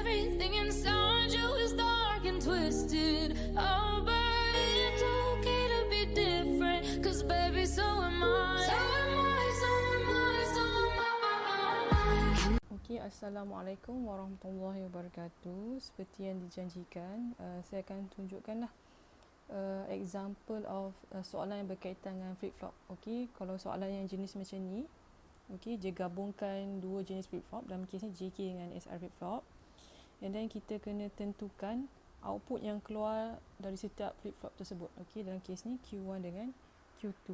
Everything inside you is dark and twisted. Oh, but it's okay to be different. Cause baby, so am I. So am I, so am I, so am I. Okay, Assalamualaikum warahmatullahi wabarakatuh. Seperti yang dijanjikan, saya akan tunjukkanlah example of soalan yang berkaitan dengan flip-flop. Okay, kalau soalan yang jenis macam ni, okay, dia gabungkan dua jenis flip-flop, dalam kes ni JK dengan SR flip-flop, and then kita kena tentukan output yang keluar dari setiap flip-flop tersebut. Okay, dalam kes ni Q1 dengan Q2.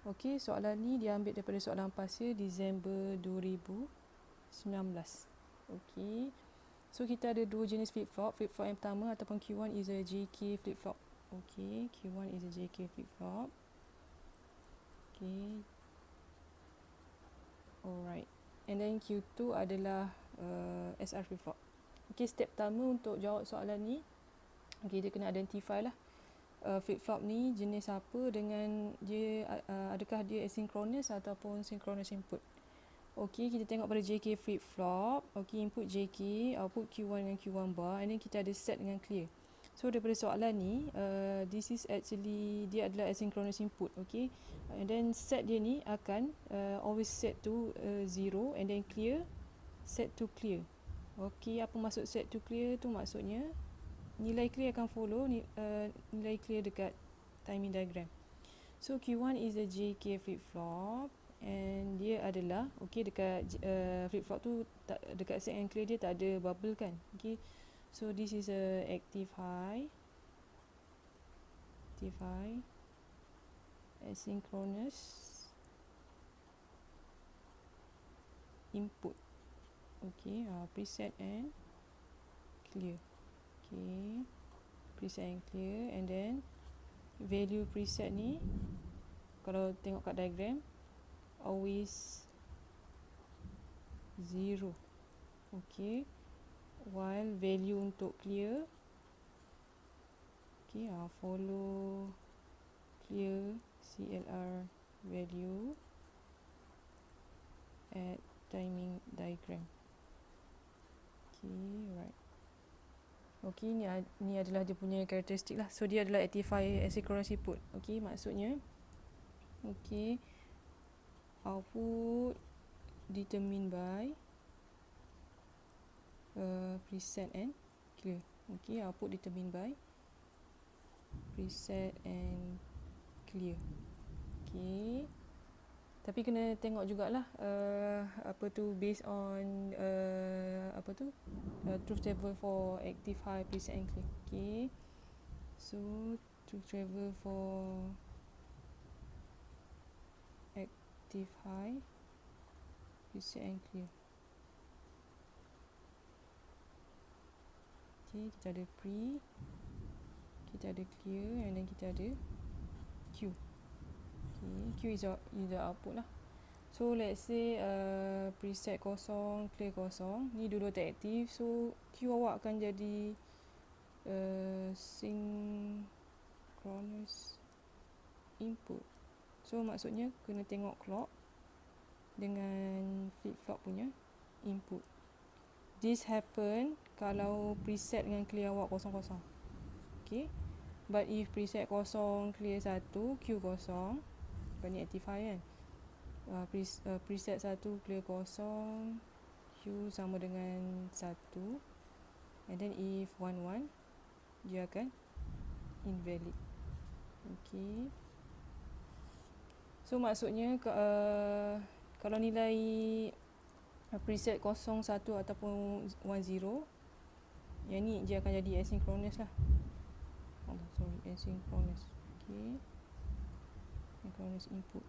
Okay, soalan ni diambil daripada soalan pasir Disember 2019. Okay, so kita ada dua jenis flip-flop. Flip-flop yang pertama ataupun Q1 is a JK flip-flop. Okay, Q1 is a JK flip-flop. Okay, alright, and then Q2 adalah SR flip-flop. Okay, step pertama untuk jawab soalan ni, okay, dia kena identify lah flip-flop ni jenis apa, dengan dia adakah dia asynchronous ataupun synchronous input. Okay, kita tengok pada JK flip-flop. Okay, input JK, output Q1 dengan Q1 bar, and then kita ada set dengan clear. So daripada soalan ni, this is actually, dia adalah asynchronous input. Okay, and then set dia ni akan always set to 0, and then clear, set to clear. Okay, apa maksud set to clear tu? Maksudnya nilai clear akan follow nilai clear dekat timing diagram. So Q1 is a JK flip-flop, and dia adalah, okay, dekat flip-flop tu dekat set and clear dia tak ada bubble kan. Okay, so this is a active high, asynchronous input. Okay, preset and clear. Okay, preset and clear, and then value preset ni kalau tengok kat diagram always 0. Okay, while value untuk clear, okay, follow clear CLR value at timing diagram. Okay, right. Okay, ni adalah dia punya karakteristik lah. So dia adalah active high asynchronous input. Okay, maksudnya, okay, output determined by preset and clear. Okay, output determined by preset and clear. Okay, tapi kena tengok jugalah apa tu, based on apa tu, truth table for active high, preset and clear. Okay, so truth table for active high, preset and clear. Okay, kita ada pre, kita ada clear, and then kita ada Q. Okay, Q is the output lah. So let's say preset kosong, clear kosong, ni dua-dua tak aktif, so Q awak akan jadi synchronous input. So maksudnya kena tengok clock dengan flip-flop punya input. This happen kalau preset dengan clear awak kosong-kosong. Okay, but if preset kosong, clear 1, Q kosong, ni active high kan, preset 1, clear kosong, Q sama dengan 1, and then if 1 1, dia akan invalid. Okay, so maksudnya kalau nilai preset 0 1 ataupun 1 0, yang ni dia akan jadi asynchronous lah. Asynchronous. Okay, synchronous input.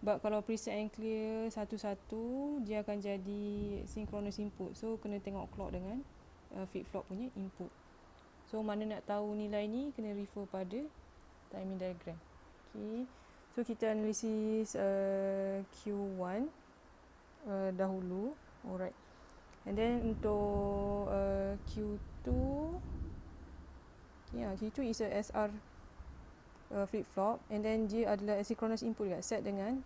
But kalau preset and clear 1 1, dia akan jadi synchronous input. So kena tengok clock dengan flip-flop punya input. So mana nak tahu nilai ni, kena refer pada timing diagram. Okay, so kita analisis Q1 dahulu. Alright, and then untuk Q2, Q2 is a SR flip-flop, and then dia adalah asynchronous input juga, set dengan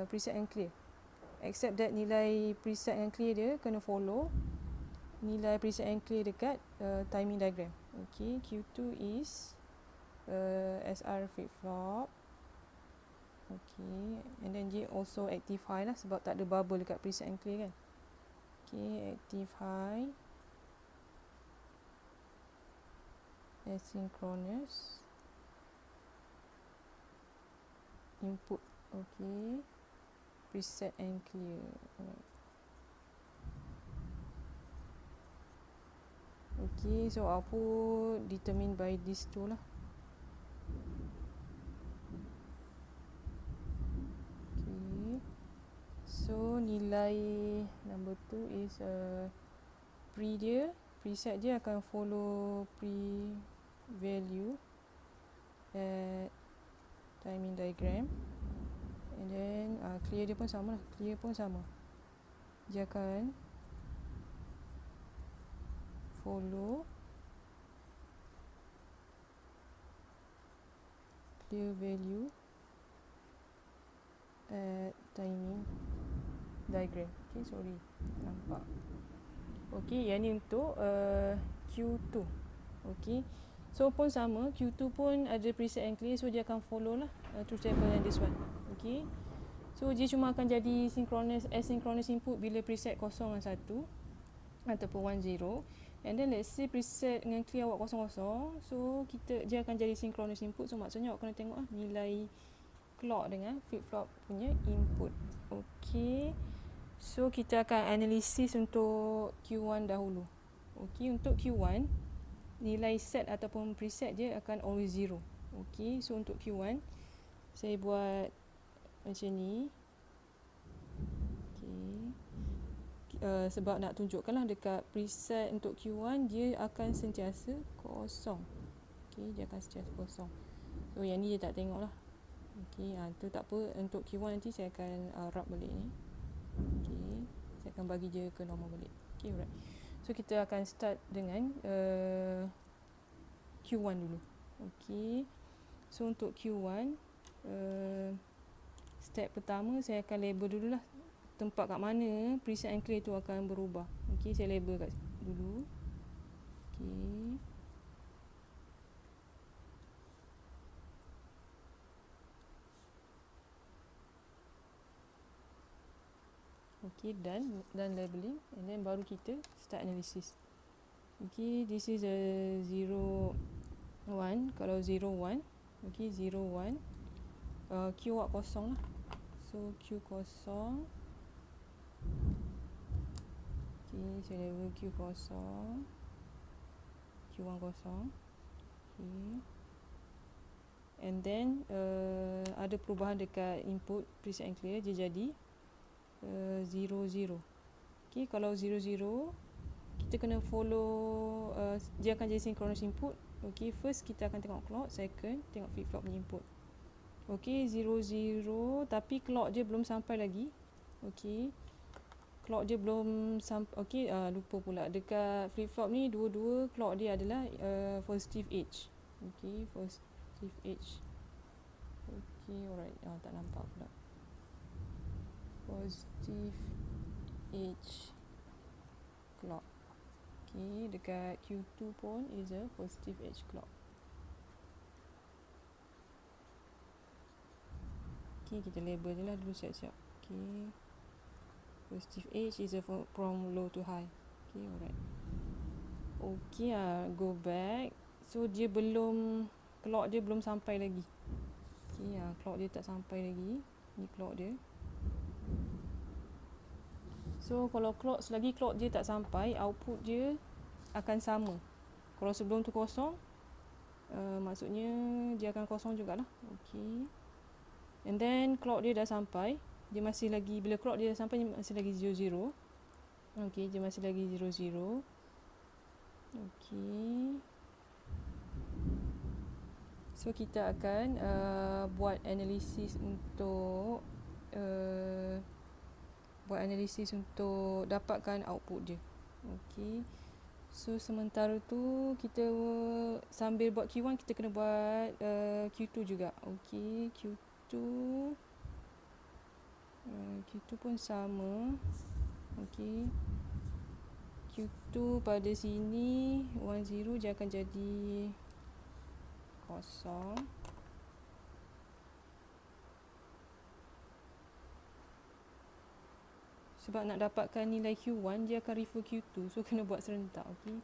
preset and clear, except that nilai preset and clear dia kena follow nilai preset and clear dekat timing diagram. Okay, Q2 is SR flip-flop. Okay, and then dia also active high lah sebab tak ada bubble dekat preset and clear kan. Okay, active high, asynchronous, input. Okay, preset and clear. Okay, so output determined by these two lah. Okay, so nilai number 2 is preset dia akan follow pre-value at timing diagram, and then clear dia pun sama lah, dia akan follow clear value at timing diagram. Okay, sorry, nampak. Okay, yang ni untuk Q2. Okay, so pun sama, Q2 pun ada preset and clear, so dia akan follow lah truth table and this one. Okay, so dia cuma akan jadi asynchronous input bila preset 0 dan 1 ataupun 1 0. And then let's say preset dengan clear awak 0 0, so dia akan jadi synchronous input. So maksudnya awak kena tengok lah nilai clock dengan flip-flop punya input. Okay, so kita akan analisis untuk Q1 dahulu. Okay, untuk Q1 nilai set ataupun preset dia akan always 0. Okay, so untuk Q1 saya buat macam ni. Sebab nak tunjukkan lah dekat preset untuk Q1 dia akan sentiasa kosong. Okay, dia akan sentiasa kosong. So yang ni dia tak tengok lah. Okay, tu tak apa. Untuk Q1 nanti saya akan wrap balik ni. Okay, saya akan bagi dia ke normal balik. Okay, alright. So kita akan start dengan Q1 dulu. Okay, so untuk Q1 step pertama saya akan label dulu lah tempat kat mana preset and clear tu akan berubah. Okay, saya label kat dulu. Okay, okay, done labeling, and then baru kita start analysis. Okay, this is a 0 1. Kalau 0 1, okay, 0 1, Q awak kosong lah. So Q kosong. Okay, saya label Q kosong, Q1 kosong. Okay, and then ada perubahan dekat input preset and clear, dia jadi 0 0. Okay, kalau 0 0 kita kena follow, dia akan jadi synchronous input. Okay, first kita akan tengok clock, second tengok flip-flop punya input. Okay, 0 0, tapi clock dia belum sampai lagi. Okay, clock dia belum sampai. Okay, lupa pula dekat flip-flop ni dua-dua clock dia adalah positive edge. Okay, positive edge. Okay, alright. Tak nampak pula. Positive edge clock. Okay, dekat Q2 pun is a positive edge clock. Okay, kita label je lah dulu siap-siap. Okay, positive edge is from low to high. Okay, alright. Okay, go back. So dia clock dia belum sampai lagi. Okay, clock dia tak sampai lagi. Ni clock dia. So kalau selagi clock dia tak sampai, output dia akan sama. Kalau sebelum tu kosong, maksudnya dia akan kosong jugalah. Okay, and then clock dia dah sampai, dia masih lagi, bila clock dia dah sampai dia masih lagi 0 0. Okay, dia masih lagi 0 0. Okay, so kita akan buat analisis untuk dapatkan output dia. Okay, so sementara tu kita sambil buat Q1 kita kena buat Q2 juga. Okay, Q2 pun sama. Okay, Q2 pada sini 10 dia akan jadi kosong. Sebab nak dapatkan nilai Q1 dia akan refer Q2, so kena buat serentak. Okay.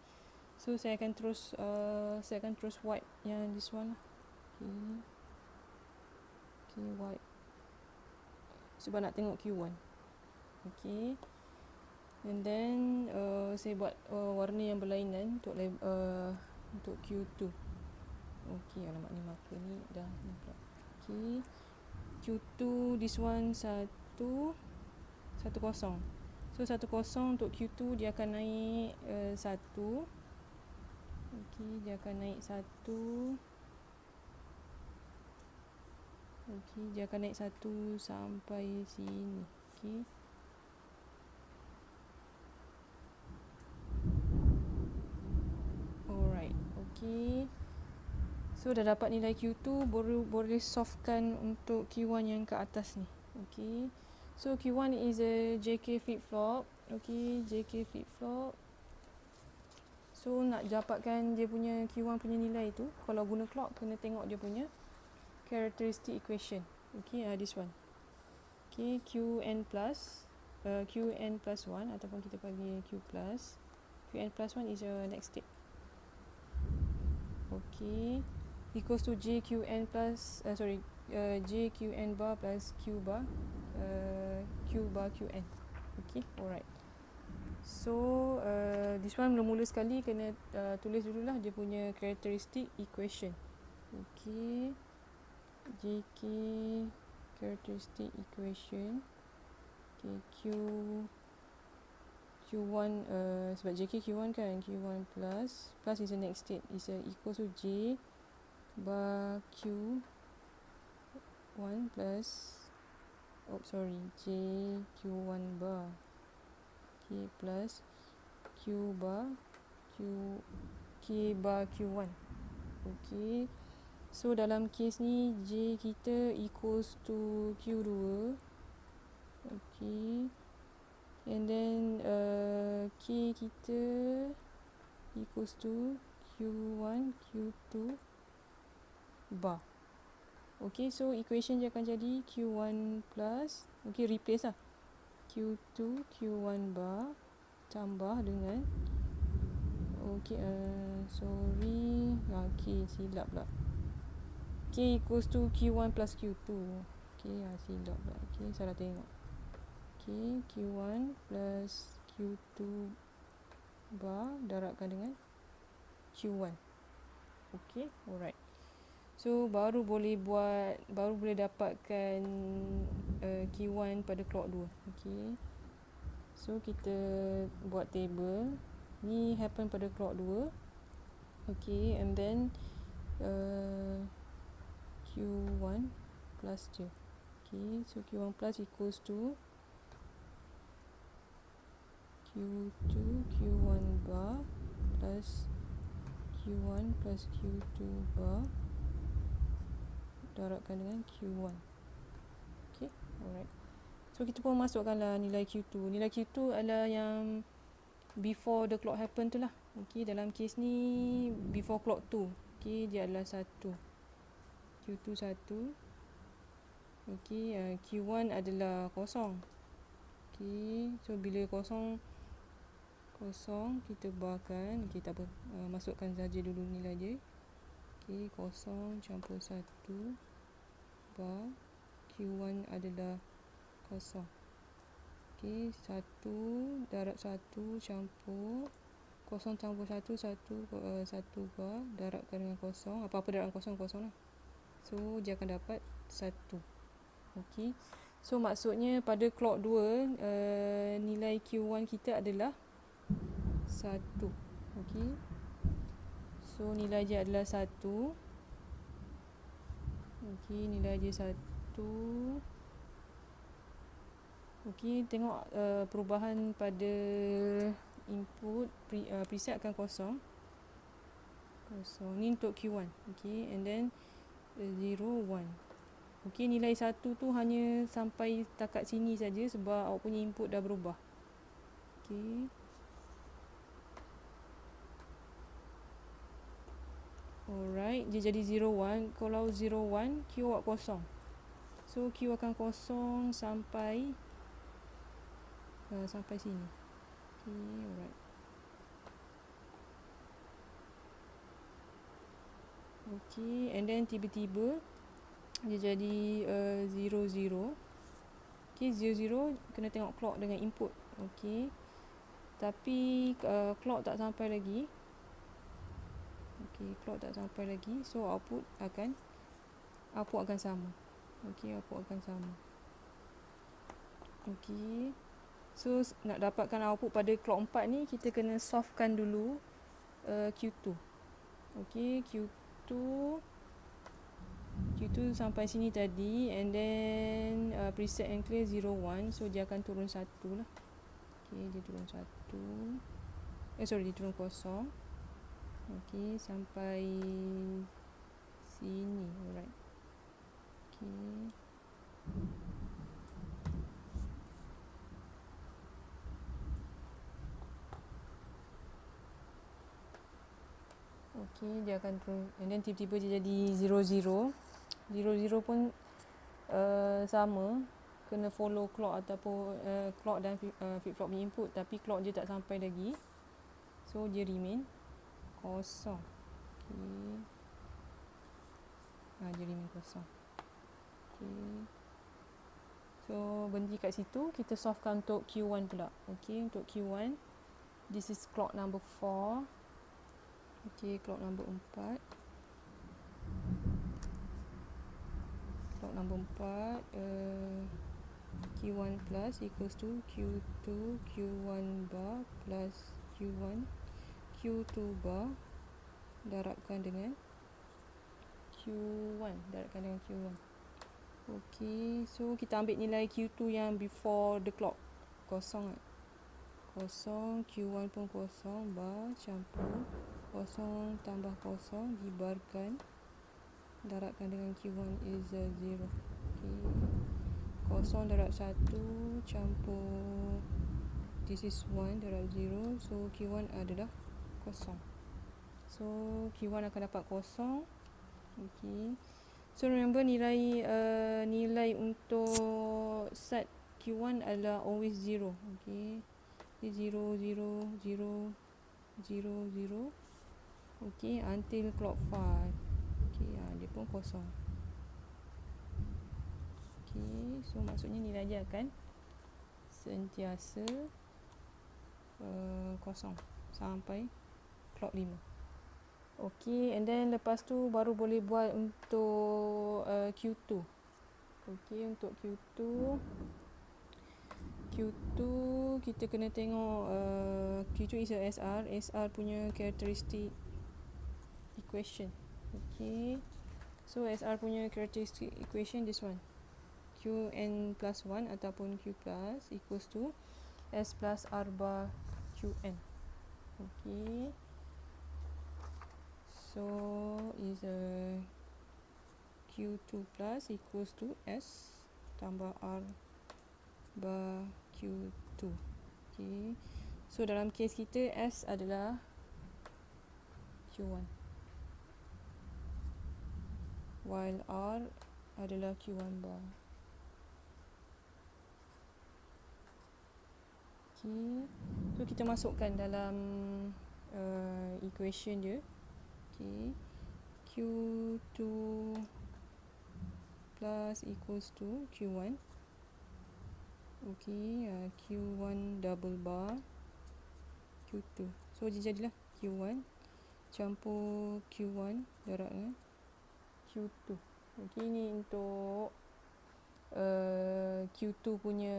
So saya akan terus wipe yang this one lah. Okay, wipe sebab nak tengok Q1. Okay. And then saya buat warna yang berlainan untuk Q2. Okay, alamak ni marker ni dah nampak. Okay, Q2 this one 1 kosong. So 1 kosong untuk Q2 dia akan naik 1. Okay, dia akan naik 1. Okay, dia akan naik 1 sampai sini. Okay. Alright, okay. So dah dapat nilai Q2, baru boleh solvekan untuk Q1 yang ke atas ni. Okay. So Q1 is a JK flip-flop. Okay, JK flip-flop. So nak dapatkan dia punya Q1 punya nilai tu, kalau guna clock kena tengok dia punya characteristic equation. Okay, this one. Okay, Qn plus 1 ataupun kita panggil Q plus. Qn plus 1 is your next state. Okay, equals to JQn bar plus Q bar Qn. Okay, alright. So this one mula-mula sekali kena tulis dululah dia punya characteristic equation. Okay, JK characteristic equation. Okay, Q1 sebab JK Q1 kan, Q1 plus is the next state, is equals to J bar Q1 plus J Q1 bar. Okay, plus Q bar K bar Q1. Okay, so dalam case ni J kita equals to Q2. Okay, and then K kita equals to Q1 Q2 bar. Okay, so equation dia akan jadi Q1 plus, okay, replace lah, Q2 Q1 bar tambah dengan okay, K silap lah, K equals to Q1 plus Q2. Okay, silap lah, okay, salah tengok. Okay, Q1 plus Q2 bar darabkan dengan Q1. Okay, alright. So baru boleh dapatkan Q1 pada clock 2. Okay, so kita buat table ni happen pada clock 2. Okay, and then Q1 plus je. Okay, so Q1 plus equals to Q2 Q1 bar plus Q1 plus Q2 bar darabkan dengan Q1. Okay, alright. So kita pun masukkanlah nilai Q2. Nilai Q2 adalah yang before the clock happen tu lah. Okay, dalam case ni before clock 2. Okay, dia adalah 1. Q2 1. Okay, Q1 adalah kosong. Okay, so bila kosong kita barkan. Okay, tak apa, masukkan saja dulu nilai dia. Okay, 0 campur 1 bar Q1 adalah 0. Okay, 1 darab 1 campur 0 campur 1 bar darabkan dengan 0. Apa-apa darab 0 lah. So dia akan dapat 1. Okay, so maksudnya pada clock 2 nilai Q1 kita adalah 1. Okay, so nilai dia adalah 1. Okay, nilai dia 1. Okay, tengok perubahan pada input preset akan 0. Ni untuk Q1. Okay, and then 0 1. Okay, nilai 1 tu hanya sampai takat sini saja sebab awak punya input dah berubah. Okay, Alright, dia jadi 01. Kalau 01, Q awak kosong. So Q akan kosong sampai sampai sini. Okay, alright. Okay, and then tiba-tiba dia jadi 00. Okay, 00 kena tengok clock dengan input. Okay, tapi clock tak sampai lagi. Okay, clock tak sampai lagi. So output akan sama. Okay, output akan sama. Okay, so nak dapatkan output pada clock 4 ni, kita kena solvekan dulu Q2. Okay, Q2 sampai sini tadi, and then preset and clear 01, so dia akan turun 1 lah. Okay, dia turun 1. Dia turun kosong. Okay, sampai sini. Alright. Okay. Okay, dia akan turun, and then tiba-tiba dia jadi 00. 00 pun sama, kena follow clock ataupun clock dan flip-flop punya input, tapi clock dia tak sampai lagi, so dia remain kosong. Okay, dia remain kosong. Okay, so berhenti kat situ. Kita solvekan untuk Q1 pula. Okay, untuk Q1, this is clock number 4. Okay, clock number 4. Clock number 4, Q1 plus equals to Q2 Q1 bar plus Q1 Q2 bar darabkan dengan Q1. Okay, so kita ambil nilai Q2 yang before the clock. Kosong. Kosong, Q1 pun kosong, bar campur kosong tambah kosong dibarkan, darabkan dengan Q1 is 0. Okay, kosong darab 1 campur this is 1 darab 0, so Q1 adalah kosong. So Q1 akan dapat kosong. Okay, so remember nilai untuk set Q1 adalah always 0. Okay, 0 0 0 0 0. Okay, until clock 5. Okay, dia pun kosong. Okay, so maksudnya nilai dia akan sentiasa kosong sampai clock 5. Okay, and then lepas tu baru boleh buat untuk Q2. Okay, untuk Q2 kita kena tengok Q2 is a SR. SR punya characteristic equation. Okay, so SR punya characteristic equation this one, Qn plus 1 ataupun Q plus equals to S plus R bar Qn. Okay, so is a Q2 plus equals to S tambah R bar Q2. Okay, so dalam kes kita S adalah Q1 while R adalah Q1 bar. Okay, so kita masukkan dalam equation dia. Okay, Q2 plus equals to Q1. Okay, Q1 double bar Q2, so dia jadilah Q1 campur Q1 darab dengan Q2. Okay, ni untuk Q2 punya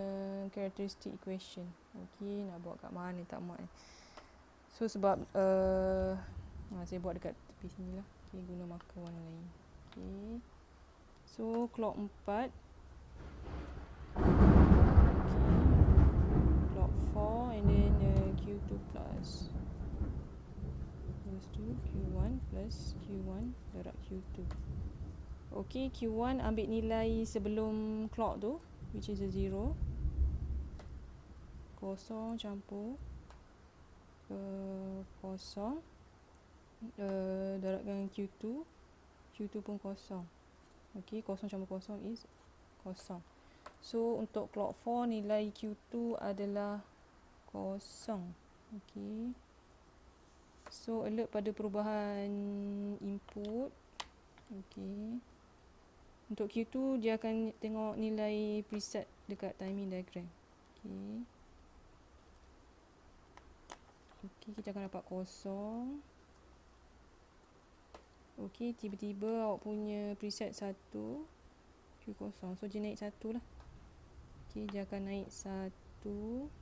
characteristic equation. Okay, nak buat kat mana tak muat. So sebab saya buat dekat tepi sini lah. Okay, guna marker warna lain. Okay, so clock 4. Okay, clock 4 and then Q2 plus equals to Q1 plus Q1 darab Q2. Okay, Q1 ambil nilai sebelum clock tu, which is a 0. Kosong campur kosong. darab dengan Q2. Q2 pun kosong. Okey, kosong campur kosong is kosong. So untuk clock 4 nilai Q2 adalah kosong. Okey. So alert pada perubahan input. Okey. Untuk Q2 dia akan tengok nilai preset dekat timing diagram. Okey. Okey, kita akan dapat kosong. Okey, tiba-tiba awak punya preset 1 Q kosong. So dia naik 1 lah. Okey, dia akan naik 1,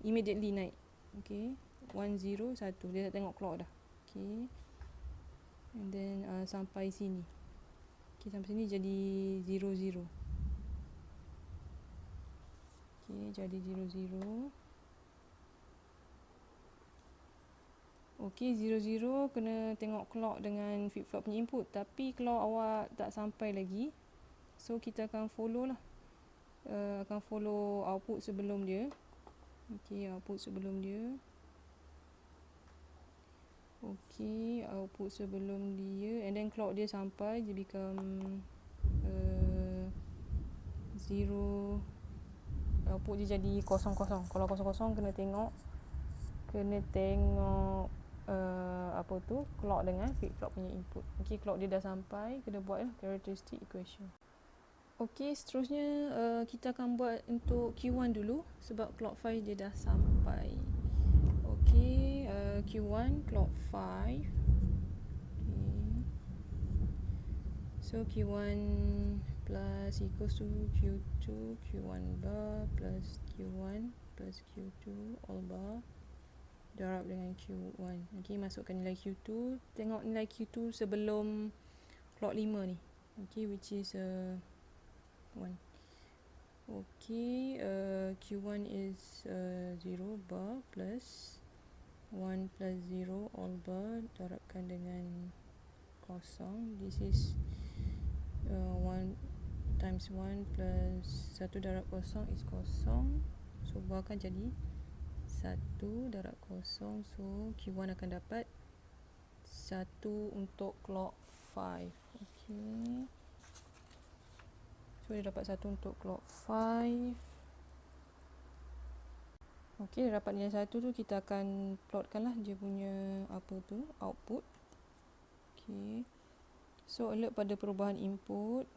immediately naik. Okey, 1 0 1. Dia dah tengok clock dah. Okey. And then sampai sini. Okey, sampai sini jadi 0 0. Okey, jadi 0 0. Okey, 0 0 kena tengok clock dengan flip-flop punya input. Tapi kalau awak tak sampai lagi, so kita akan follow lah. Akan follow output sebelum dia. Okey, output sebelum dia. Okey, output sebelum dia. And then clock dia sampai, dia become 0. Output dia jadi 0 0. Kalau 0 0 kena tengok apa tu, clock dengan flip-flop punya input. Okey, clock dia dah sampai, kena buat lah characteristic equation. Okey, seterusnya kita akan buat untuk Q1 dulu sebab clock 5 dia dah sampai. Okey, Q1 clock 5. Okay. So Q1 plus equals to Q2 Q1 bar plus Q1 plus Q2 all bar darab dengan Q1. Okey, masukkan nilai Q2. Tengok nilai Q2 sebelum clock 5 ni. Okey, which is 1. Okey, Q1 is 0 bar plus 1 plus 0 all bar darabkan dengan kosong. This is 1 times 1 plus 1 darab kosong is kosong. So buatkan jadi 1 darab kosong. So Q1 akan dapat 1 untuk clock 5. Okey. So dia dapat 1 untuk clock 5. Okey, dia dapat nilai 1 tu, kita akan plotkan lah dia punya apa tu, output. Okey. So alert pada perubahan input.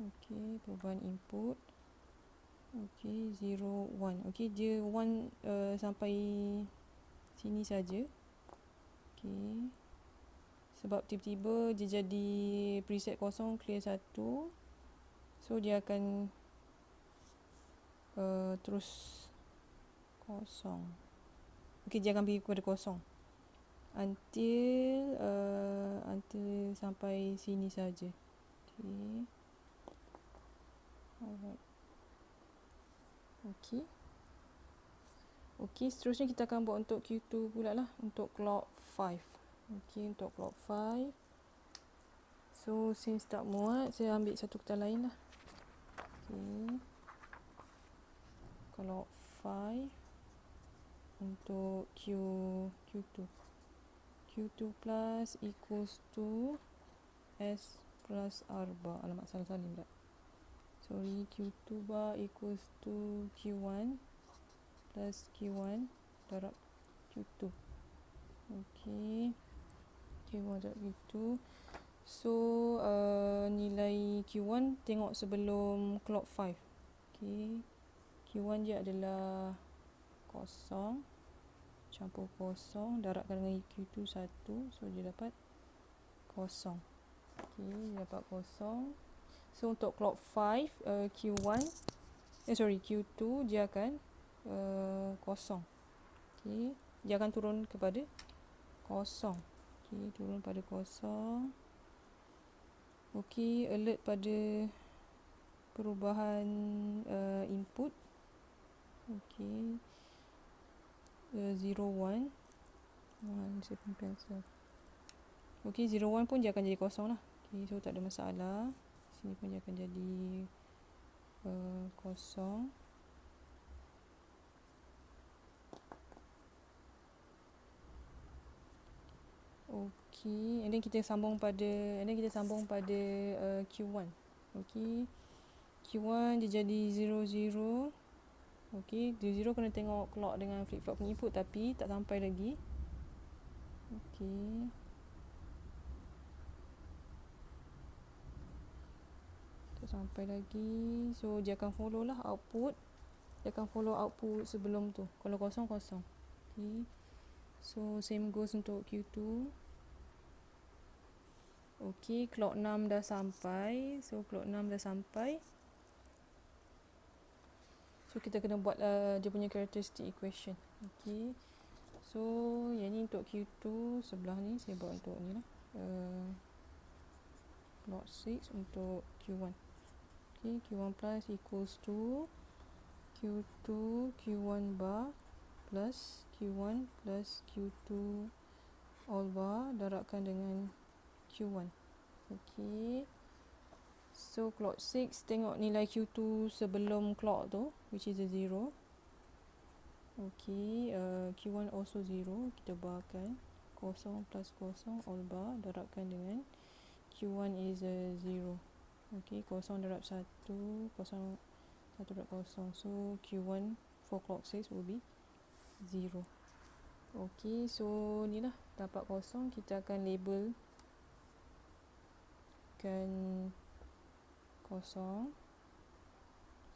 Okey, perubahan input. Okey, 0 1. Okey, dia 1 sampai sini saja. Okey. Sebab tiba-tiba dia jadi preset kosong, clear 1. So dia akan terus kosong. Okey, dia akan pergi kepada kosong until sampai sini saja. Okey. Alright. Okey. Okey, seterusnya kita akan buat untuk Q2 pula lah, untuk clock 5. Okey, untuk clock 5. So since tak muat, saya ambil satu kertas lain lah. Okey. Clock 5 untuk Q2. Q2 plus equals to S plus R bar. Alamak, salah salin tak? Sorry, Q2 bar equals to Q1 plus Q1 darab Q2. Okey. Q1 darab Q2. So nilai Q1 tengok sebelum clock 5. Okey. Q1 dia adalah kosong campur kosong, darabkan dengan Q2 1. So dia dapat kosong. Okey, dia dapat kosong. So untuk clock 5 Q2 dia akan kosong. Okey, dia akan turun kepada kosong. Okey, turun pada kosong. Okey, alert pada perubahan input. Okey, 0 1 second pencil. Okey, 0 1 pun dia akan jadi kosong lah. Okey, so tak ada masalah. Sini pun dia akan jadi kosong. Okey, and then kita sambung pada Q1. Okey. Q1 dia jadi 00. Okey, 00 kena tengok clock dengan flip flop punya input tapi tak sampai lagi. Okey. Tak sampai lagi. So dia akan follow lah output. Dia akan follow output sebelum tu. Kalau kosong, kosong. Okey. So same goes untuk Q2. Okey, clock 6 dah sampai. So clock 6 dah sampai. So kita kena buat dia punya characteristic equation. Okey. So yang ni untuk Q2, sebelah ni saya buat untuk ni lah. Clock 6 untuk Q1. Okey, Q1 plus equals to Q2 Q1 bar plus Q1 plus Q2 all bar darabkan dengan Q1. Okey. So clock 6 tengok nilai Q2 sebelum clock tu, which is a 0. Okey, Q1 also 0. Kita barkan kosong plus kosong all bar darabkan dengan Q1 is a 0. Okey, kosong darab 1, kosong 1 darab kosong. So Q1 for clock 6 will be 0. Okey, so ni lah dapat kosong. Kita akan label kan kosong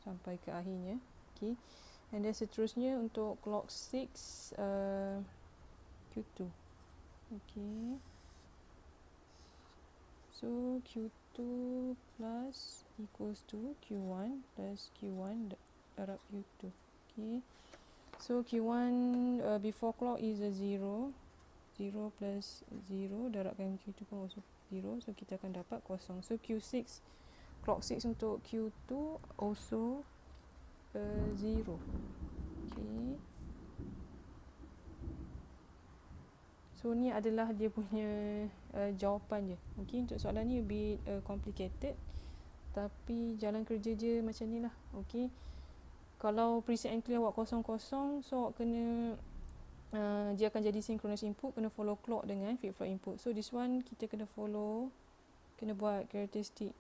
sampai ke akhirnya. Okey. And then seterusnya untuk clock 6 Q2. Okey. So Q2 plus equals to Q1 plus Q1 darab Q2. Okey. So Q1 before clock is a 0. 0 plus 0 darabkan Q2 pun also 0. So kita akan dapat kosong. So Q6, clock 6 untuk Q2 also 0. Okay. So ni adalah dia punya jawapan je. Okay, untuk soalan ni a bit complicated, tapi jalan kerja je macam ni lah. Okay, kalau preset and clear awak kosong-kosong, so awak kena dia akan jadi synchronous input, kena follow clock dengan flip-flop input. So this one kita kena follow, kena buat characteristic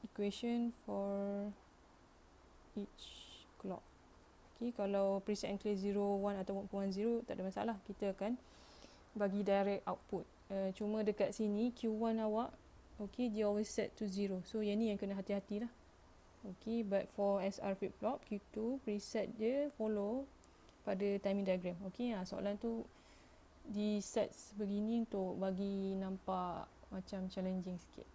equation for each clock. Okay, kalau preset and clear 0, 1 atau 1, 0 tak ada masalah, kita akan bagi direct output. Cuma dekat sini Q1 awak, okay, dia always set to 0. So yang ni yang kena hati-hati lah. Okay, but for SR flip-flop Q2 preset dia follow pada timing diagram. Okay, soalan tu di set sebegini untuk bagi nampak macam challenging sikit.